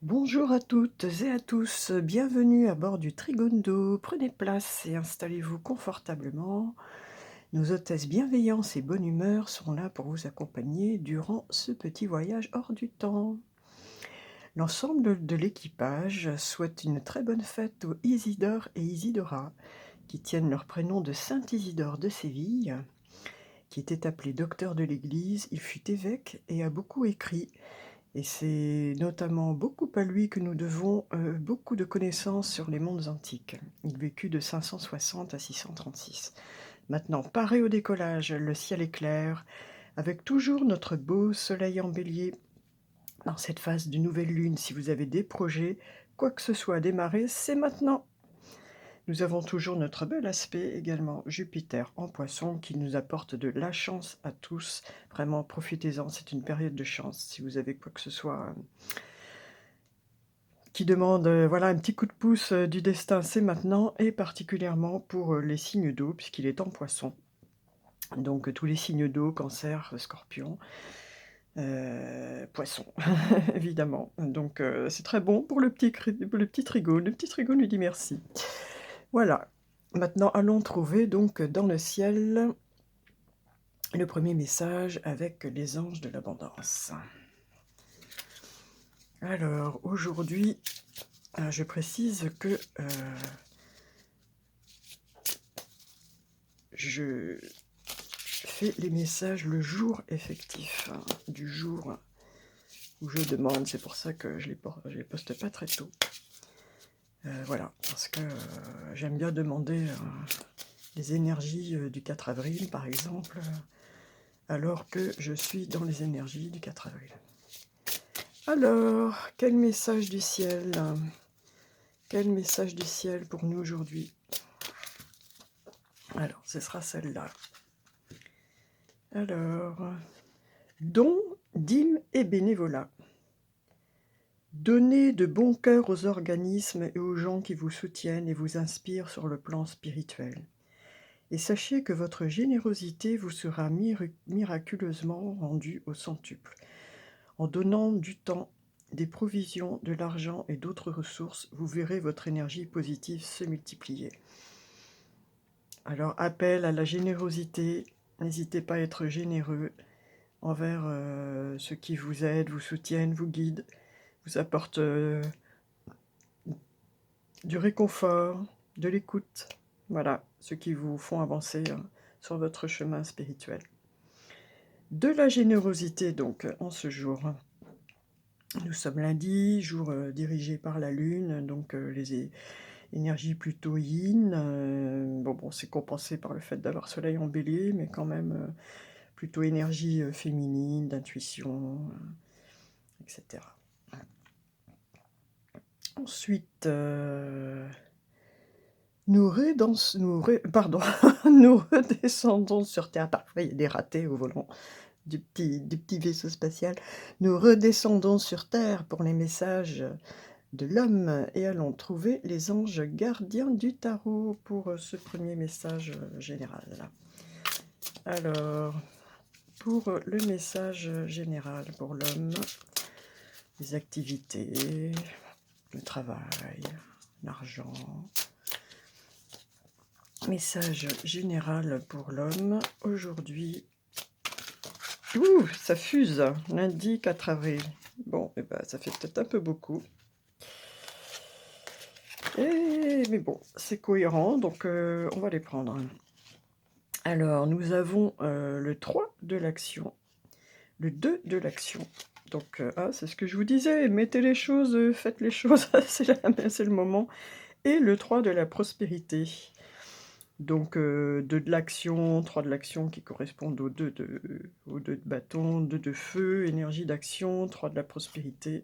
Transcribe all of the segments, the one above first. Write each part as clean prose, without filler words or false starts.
Bonjour à toutes et à tous, bienvenue à bord du Trigondo. Prenez place et installez-vous confortablement. Nos hôtesses bienveillance et bonne humeur sont là pour vous accompagner durant ce petit voyage hors du temps. L'ensemble de l'équipage souhaite une très bonne fête aux Isidore et Isidora, qui tiennent leur prénom de Saint Isidore de Séville, qui était appelé docteur de l'Église. Il fut évêque et a beaucoup écrit. Et c'est notamment beaucoup à lui que nous devons beaucoup de connaissances sur les mondes antiques. Il vécut de 560 à 636. Maintenant, paré au décollage, le ciel est clair, avec toujours notre beau soleil en bélier. Dans cette phase de nouvelle lune, si vous avez des projets, quoi que ce soit à démarrer, c'est maintenant. Nous avons toujours notre bel aspect également, Jupiter en Poisson, qui nous apporte de la chance à tous. Vraiment, profitez-en, c'est une période de chance. Si vous avez quoi que ce soit qui demande voilà, un petit coup de pouce du destin, c'est maintenant, et particulièrement pour les signes d'eau, puisqu'il est en Poisson. Donc tous les signes d'eau, Cancer, Scorpion, Poisson, évidemment. Donc c'est très bon pour le petit Trigone. Le petit Trigone lui dit merci. Voilà. Maintenant, allons trouver donc dans le ciel le premier message avec les anges de l'abondance. Alors, aujourd'hui, je précise que je fais les messages le jour effectif, du jour où je demande. C'est pour ça que je les poste pas très tôt. Voilà, parce que j'aime bien demander les énergies du 4 avril, par exemple, alors que je suis dans les énergies du 4 avril. Alors, quel message du ciel? Quel message du ciel pour nous aujourd'hui? Alors, ce sera celle-là. Alors, don, dîme et bénévolat. Donnez de bon cœur aux organismes et aux gens qui vous soutiennent et vous inspirent sur le plan spirituel. Et sachez que votre générosité vous sera miraculeusement rendue au centuple. En donnant du temps, des provisions, de l'argent et d'autres ressources, vous verrez votre énergie positive se multiplier. Alors, appel à la générosité, n'hésitez pas à être généreux envers ceux qui vous aident, vous soutiennent, vous guident, vous apportent du réconfort, de l'écoute. Voilà, ceux qui vous font avancer sur votre chemin spirituel. De la générosité donc en ce jour. Nous sommes lundi, jour dirigé par la lune, donc les énergies plutôt yin. Bon, c'est compensé par le fait d'avoir soleil en bélier, mais quand même plutôt énergie féminine, d'intuition, etc. Ensuite, nous redescendons sur Terre. Parfois, il y a des ratés au volant du petit vaisseau spatial. Nous redescendons sur Terre pour les messages de l'homme et allons trouver les anges gardiens du tarot pour ce premier message général. Alors, pour le message général pour l'homme, les activités, le travail, l'argent. Message général pour l'homme, aujourd'hui. Ouh, ça fuse, lundi 4 avril. Bon, eh ben, ça fait peut-être un peu beaucoup. Mais bon, c'est cohérent, donc on va les prendre. Alors, nous avons le 3 de l'action, le 2 de l'action. Donc, c'est ce que je vous disais, mettez les choses, faites les choses, c'est le moment. Et le 3 de la prospérité. Donc 2 de l'action, 3 de l'action qui correspondent aux 2 de bâton, 2 de feu, énergie d'action, 3 de la prospérité,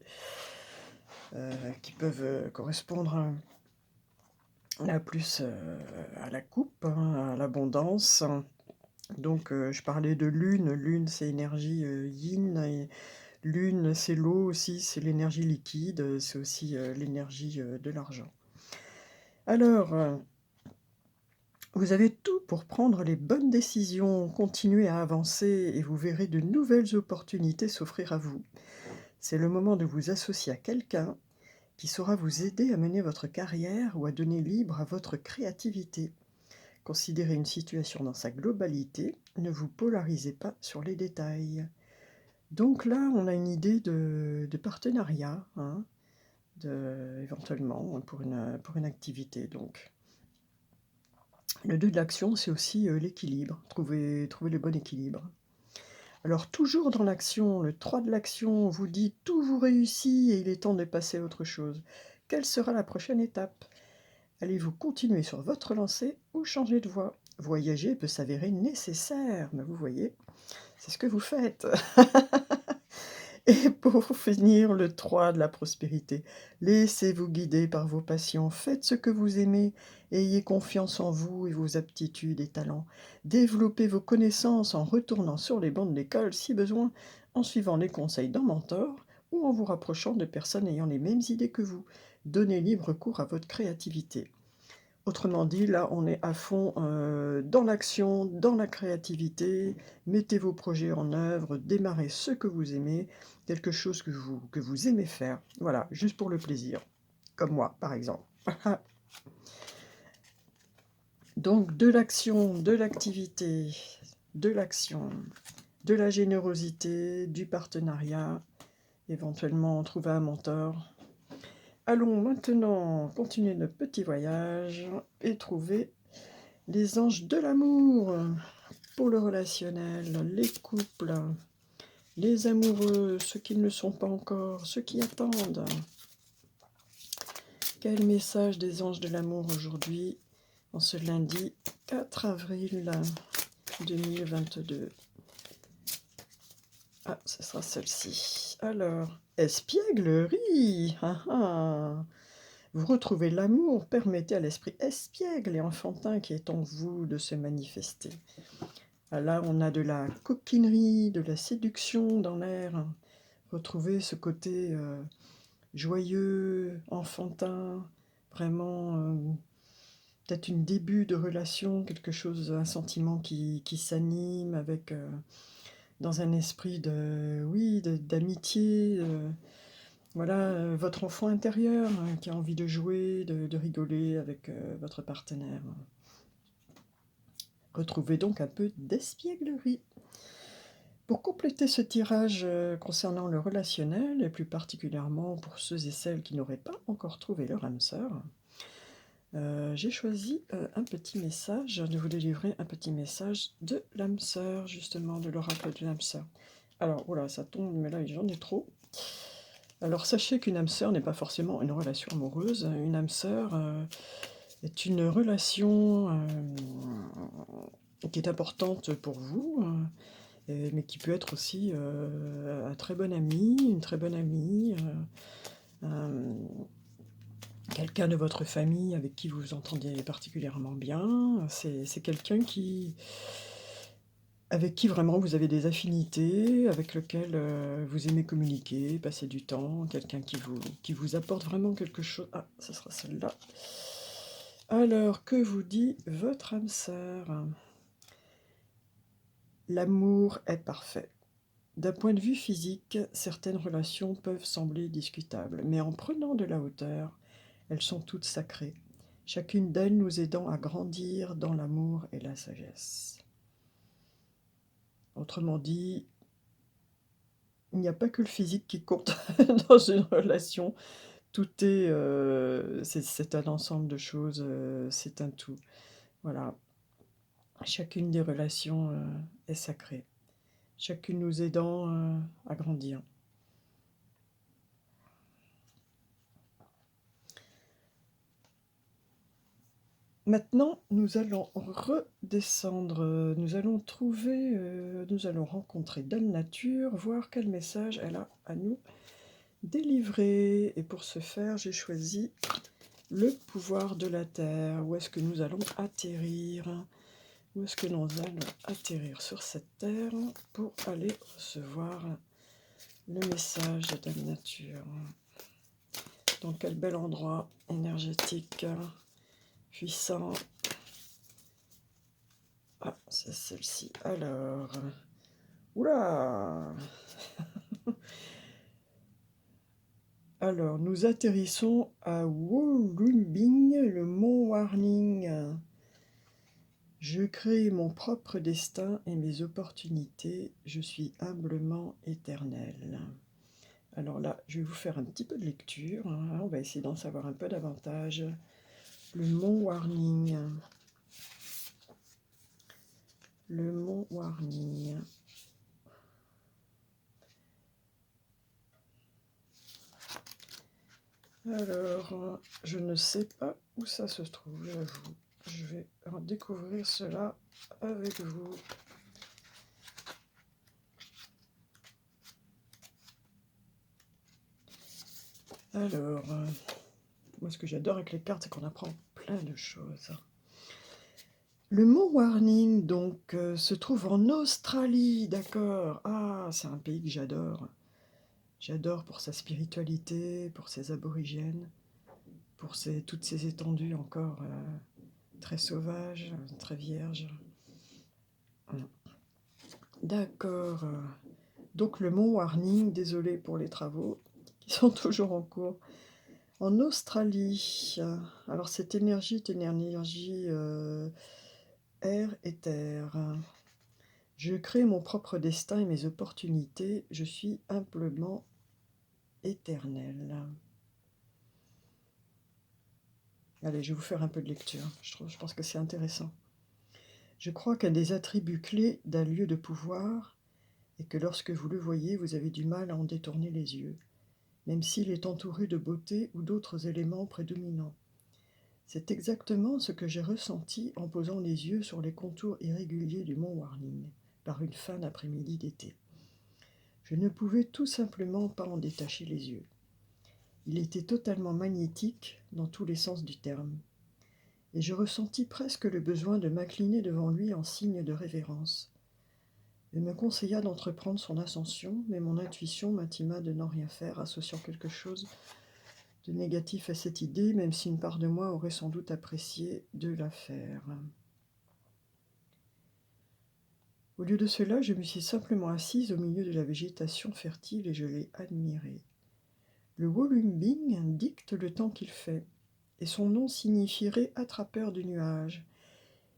qui peuvent correspondre à plus à la coupe, à l'abondance. Donc je parlais de lune, lune c'est énergie yin, et lune c'est l'eau aussi, c'est l'énergie liquide, c'est aussi l'énergie de l'argent. Alors, vous avez tout pour prendre les bonnes décisions, continuer à avancer et vous verrez de nouvelles opportunités s'offrir à vous. C'est le moment de vous associer à quelqu'un qui saura vous aider à mener votre carrière ou à donner libre à votre créativité. Considérez une situation dans sa globalité, ne vous polarisez pas sur les détails. Donc là, on a une idée de partenariat, hein, éventuellement, pour une activité. Donc, le 2 de l'action, c'est aussi l'équilibre, trouver le bon équilibre. Alors, toujours dans l'action, le 3 de l'action vous dit « Tout vous réussit et il est temps de passer à autre chose ». Quelle sera la prochaine étape? Allez-vous continuer sur votre lancée ou changer de voie? Voyager peut s'avérer nécessaire, mais vous voyez, c'est ce que vous faites. Et pour finir, le 3 de la prospérité. Laissez-vous guider par vos passions, faites ce que vous aimez, ayez confiance en vous et vos aptitudes et talents. Développez vos connaissances en retournant sur les bancs de l'école si besoin, en suivant les conseils d'un mentor ou en vous rapprochant de personnes ayant les mêmes idées que vous. Donnez libre cours à votre créativité. Autrement dit, là, on est à fond dans l'action, dans la créativité. Mettez vos projets en œuvre, démarrez ce que vous aimez, quelque chose que vous aimez faire. Voilà, juste pour le plaisir, comme moi, par exemple. Donc, de l'action, de l'activité, de l'action, de la générosité, du partenariat, éventuellement trouver un mentor. Allons maintenant continuer notre petit voyage et trouver les anges de l'amour pour le relationnel, les couples, les amoureux, ceux qui ne le sont pas encore, ceux qui attendent. Quel message des anges de l'amour aujourd'hui, en ce lundi 4 avril 2022? Ah, ce sera celle-ci. Alors, espièglerie. Ah, ah. Vous retrouvez l'amour, permettez à l'esprit espiègle et enfantin qui est en vous de se manifester. Ah, là, on a de la coquinerie, de la séduction dans l'air. Retrouvez ce côté joyeux, enfantin, vraiment peut-être un début de relation, quelque chose, un sentiment qui s'anime avec dans un esprit d'amitié. Voilà, votre enfant intérieur qui a envie de jouer, de rigoler avec votre partenaire. Retrouvez donc un peu d'espièglerie. Pour compléter ce tirage concernant le relationnel, et plus particulièrement pour ceux et celles qui n'auraient pas encore trouvé leur âme sœur, j'ai choisi un petit message, de vous délivrer un petit message de l'âme sœur, justement, de l'oracle de l'âme sœur. Alors, voilà, ça tombe, mais là, j'en ai trop. Alors, sachez qu'une âme sœur n'est pas forcément une relation amoureuse. Une âme sœur est une relation qui est importante pour vous, mais qui peut être aussi un très bon ami, une très bonne amie, quelqu'un de votre famille avec qui vous vous entendez particulièrement bien. C'est quelqu'un avec qui vraiment vous avez des affinités, avec lequel vous aimez communiquer, passer du temps, quelqu'un qui vous apporte vraiment quelque chose. Ah, ce sera celle-là. Alors, que vous dit votre âme sœur? L'amour est parfait. D'un point de vue physique, certaines relations peuvent sembler discutables, mais en prenant de la hauteur, elles sont toutes sacrées, chacune d'elles nous aidant à grandir dans l'amour et la sagesse. Autrement dit, il n'y a pas que le physique qui compte dans une relation, tout c'est un ensemble de choses, c'est un tout. Voilà, chacune des relations est sacrée, chacune nous aidant à grandir. Maintenant, nous allons redescendre, nous allons trouver, nous allons rencontrer Dame Nature, voir quel message elle a à nous délivrer. Et pour ce faire, j'ai choisi le pouvoir de la Terre. Où est-ce que nous allons atterrir? Où est-ce que nous allons atterrir sur cette Terre pour aller recevoir le message de Dame Nature? Dans quel bel endroit énergétique, puissant. Ah, c'est celle-ci. Alors, oula. Alors, nous atterrissons à Wollongong, le mont Warning. Je crée mon propre destin et mes opportunités. Je suis humblement éternel. Alors là, je vais vous faire un petit peu de lecture, hein. On va essayer d'en savoir un peu davantage. Le mont Warning. Le mont Warning. Alors, je ne sais pas où ça se trouve, j'avoue. Je vais découvrir cela avec vous. Alors, moi ce que j'adore avec les cartes, c'est qu'on apprend plein de choses. Le mont Warning, donc, se trouve en Australie, d'accord. Ah, c'est un pays que j'adore. J'adore pour sa spiritualité, pour ses aborigènes, pour toutes ces étendues encore très sauvages, très vierges. D'accord. Donc le mont Warning, désolé pour les travaux, qui sont toujours en cours. En Australie, alors cette énergie est une énergie air et terre. Je crée mon propre destin et mes opportunités. Je suis humblement éternel. Allez, je vais vous faire un peu de lecture. Je pense que c'est intéressant. Je crois qu'un des attributs clés d'un lieu de pouvoir est que lorsque vous le voyez, vous avez du mal à en détourner les yeux, même s'il est entouré de beauté ou d'autres éléments prédominants. C'est exactement ce que j'ai ressenti en posant les yeux sur les contours irréguliers du mont Warning, par une fin d'après-midi d'été. Je ne pouvais tout simplement pas en détacher les yeux. Il était totalement magnétique dans tous les sens du terme, et je ressentis presque le besoin de m'incliner devant lui en signe de révérence. Il me conseilla d'entreprendre son ascension, mais mon intuition m'intima de n'en rien faire, associant quelque chose de négatif à cette idée, même si une part de moi aurait sans doute apprécié de la faire. Au lieu de cela, je me suis simplement assise au milieu de la végétation fertile et je l'ai admirée. Le Wollongong dicte le temps qu'il fait, et son nom signifierait attrapeur du nuage.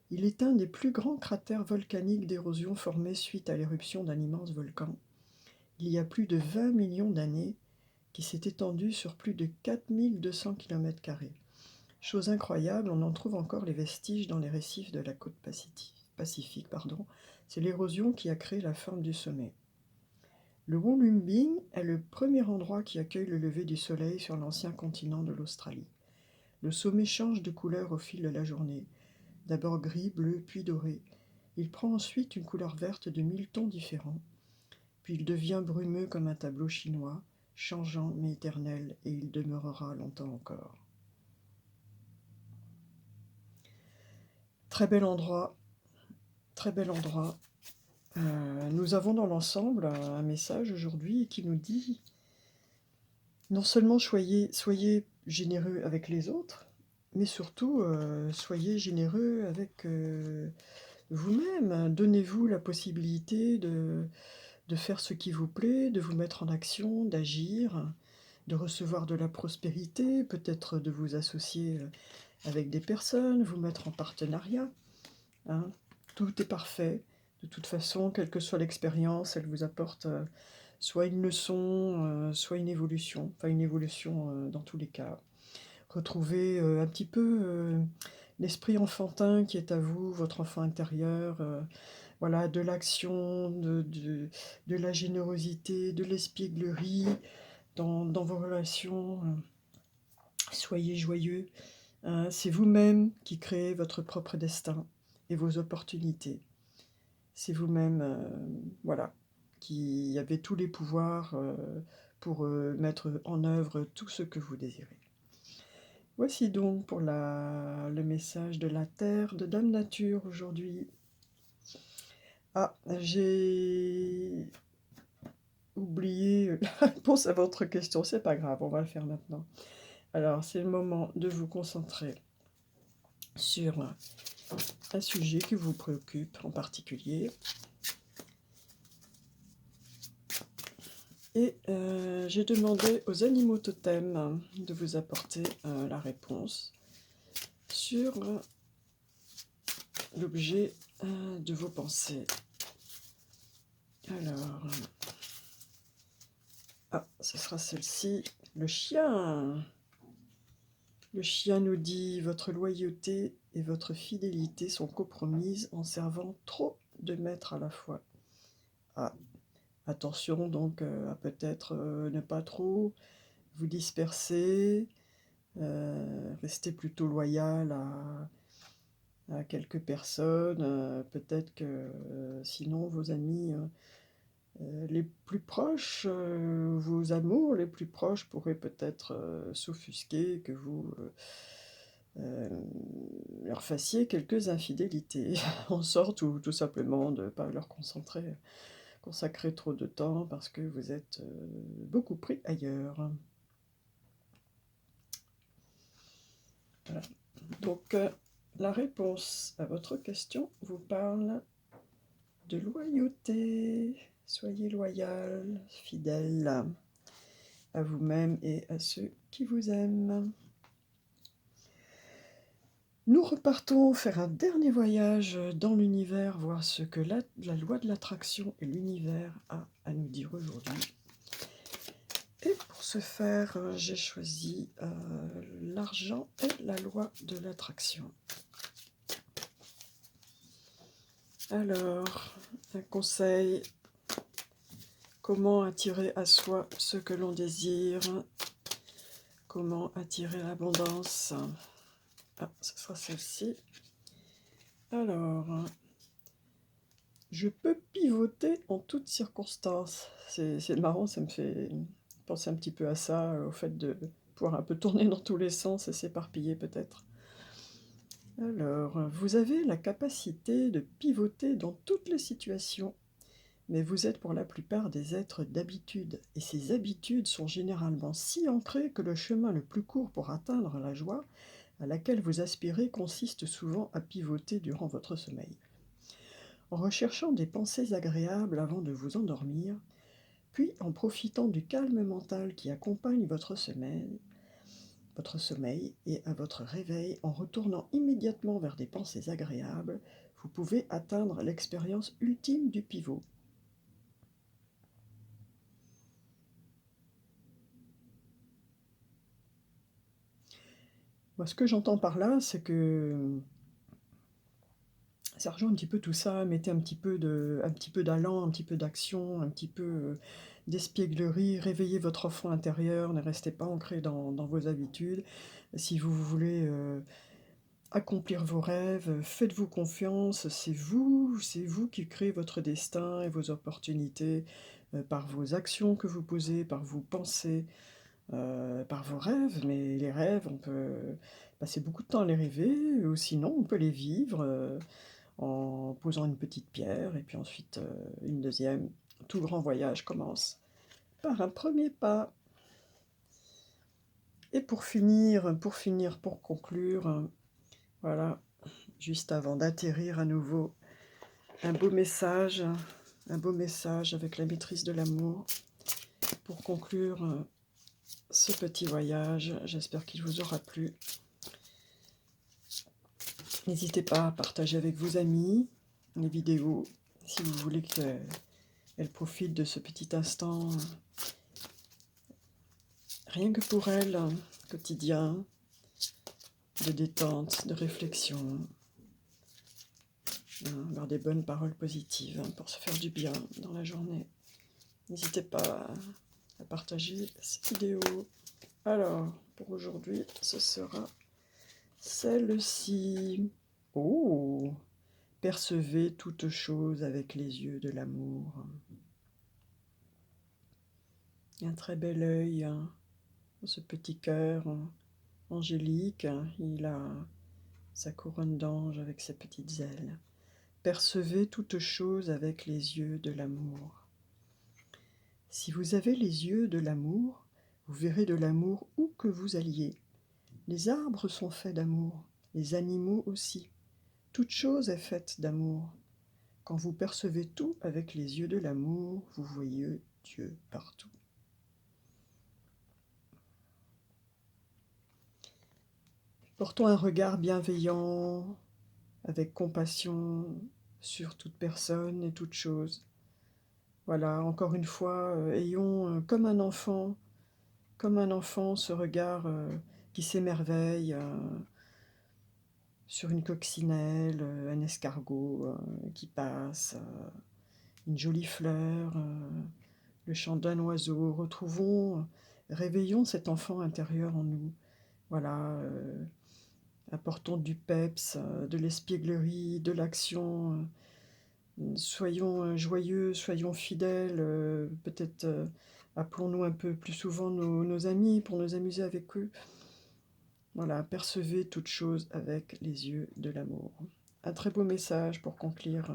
Il est un des plus grands cratères volcaniques d'érosion formés suite à l'éruption d'un immense volcan, il y a plus de 20 millions d'années, qui s'est étendu sur plus de 4200 km². Chose incroyable, on en trouve encore les vestiges dans les récifs de la côte pacifique. C'est l'érosion qui a créé la forme du sommet. Le Wollongong est le premier endroit qui accueille le lever du soleil sur l'ancien continent de l'Australie. Le sommet change de couleur au fil de la journée, d'abord gris, bleu, puis doré. Il prend ensuite une couleur verte de 1000 tons différents, puis il devient brumeux comme un tableau chinois, changeant mais éternel, et il demeurera longtemps encore. Très bel endroit, très bel endroit. Nous avons dans l'ensemble un message aujourd'hui qui nous dit non seulement soyez généreux avec les autres, mais surtout soyez généreux avec vous-même. Donnez-vous la possibilité de faire ce qui vous plaît, de vous mettre en action, d'agir, de recevoir de la prospérité, peut-être de vous associer avec des personnes, vous mettre en partenariat. Hein. Tout est parfait. De toute façon, quelle que soit l'expérience, elle vous apporte soit une leçon, soit une évolution. Enfin, une évolution dans tous les cas. Retrouvez un petit peu l'esprit enfantin qui est à vous, votre enfant intérieur. Voilà, de l'action, de la générosité, de l'espièglerie dans vos relations. Soyez joyeux. C'est vous-même qui créez votre propre destin et vos opportunités. C'est vous-même, voilà, qui avez tous les pouvoirs pour mettre en œuvre tout ce que vous désirez. Voici donc pour le message de la Terre, de Dame Nature aujourd'hui. Ah, j'ai oublié la réponse à votre question, c'est pas grave, on va le faire maintenant. Alors, c'est le moment de vous concentrer sur un sujet qui vous préoccupe en particulier. Et j'ai demandé aux animaux totems de vous apporter la réponse sur l'objet de vos pensées. Alors, ce sera celle-ci, le chien. Le chien nous dit: votre loyauté et votre fidélité sont compromises en servant trop de maîtres à la fois. Ah, attention donc à peut-être ne pas trop vous disperser, rester plutôt loyal à quelques personnes, peut-être que sinon vos amis les plus proches, vos amours les plus proches pourraient peut-être s'offusquer que vous leur fassiez quelques infidélités, en sorte ou tout simplement de ne pas leur consacrer trop de temps parce que vous êtes beaucoup pris ailleurs. Voilà. Donc la réponse à votre question vous parle de loyauté. Soyez loyal, fidèle à vous-même et à ceux qui vous aiment. Nous repartons faire un dernier voyage dans l'univers, voir ce que la loi de l'attraction et l'univers a à nous dire aujourd'hui. Et pour ce faire, j'ai choisi l'argent et la loi de l'attraction. Alors, un conseil: comment attirer à soi ce que l'on désire? Comment attirer l'abondance? Ce sera celle-ci. Alors, je peux pivoter en toutes circonstances. C'est marrant, ça me fait penser un petit peu à ça, au fait de pouvoir un peu tourner dans tous les sens et s'éparpiller peut-être. Alors, vous avez la capacité de pivoter dans toutes les situations, mais vous êtes pour la plupart des êtres d'habitude, et ces habitudes sont généralement si ancrées que le chemin le plus court pour atteindre la joie à laquelle vous aspirez consiste souvent à pivoter durant votre sommeil. En recherchant des pensées agréables avant de vous endormir, puis en profitant du calme mental qui accompagne votre sommeil, et à votre réveil, en retournant immédiatement vers des pensées agréables, vous pouvez atteindre l'expérience ultime du pivot. Moi, ce que j'entends par là, c'est que ça rejoint un petit peu tout ça, mettez un petit peu d'allant, un petit peu d'action, un petit peu d'espièglerie, réveillez votre enfant intérieur, ne restez pas ancré dans vos habitudes. Si vous voulez accomplir vos rêves, faites-vous confiance, c'est vous qui créez votre destin et vos opportunités par vos actions que vous posez, par vos pensées, par vos rêves. Mais les rêves, on peut passer beaucoup de temps à les rêver, ou sinon on peut les vivre en posant une petite pierre, et puis ensuite une deuxième. Tout grand voyage commence par un premier pas. Et pour conclure, voilà, juste avant d'atterrir à nouveau, un beau message avec la maîtrise de l'amour. Pour conclure ce petit voyage, j'espère qu'il vous aura plu. N'hésitez pas à partager avec vos amis les vidéos, si vous voulez qu'elles profitent de ce petit instant, rien que pour elles, quotidien, de détente, de réflexion, avoir des bonnes paroles positives pour se faire du bien dans la journée. N'hésitez pas à partager cette vidéo. Alors, pour aujourd'hui, ce sera celle-ci. Oh! Percevez toute chose avec les yeux de l'amour. Un très bel œil, ce petit cœur angélique. Il a sa couronne d'ange avec ses petites ailes. Percevez toute chose avec les yeux de l'amour. Si vous avez les yeux de l'amour, vous verrez de l'amour où que vous alliez. Les arbres sont faits d'amour, les animaux aussi. Toute chose est faite d'amour. Quand vous percevez tout avec les yeux de l'amour, vous voyez Dieu partout. Portons un regard bienveillant, avec compassion, sur toute personne et toute chose. Voilà, encore une fois, ayons, comme un enfant, ce regard, qui s'émerveille, sur une coccinelle, un escargot, qui passe, une jolie fleur, le chant d'un oiseau. Réveillons cet enfant intérieur en nous. Voilà, apportons du peps, de l'espièglerie, de l'action, soyons, joyeux, soyons fidèles, peut-être, appelons-nous un peu plus souvent nos amis pour nous amuser avec eux. Voilà, percevez toute chose avec les yeux de l'amour. Un très beau message pour conclure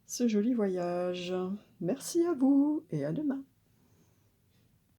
ce joli voyage. Merci à vous et à demain.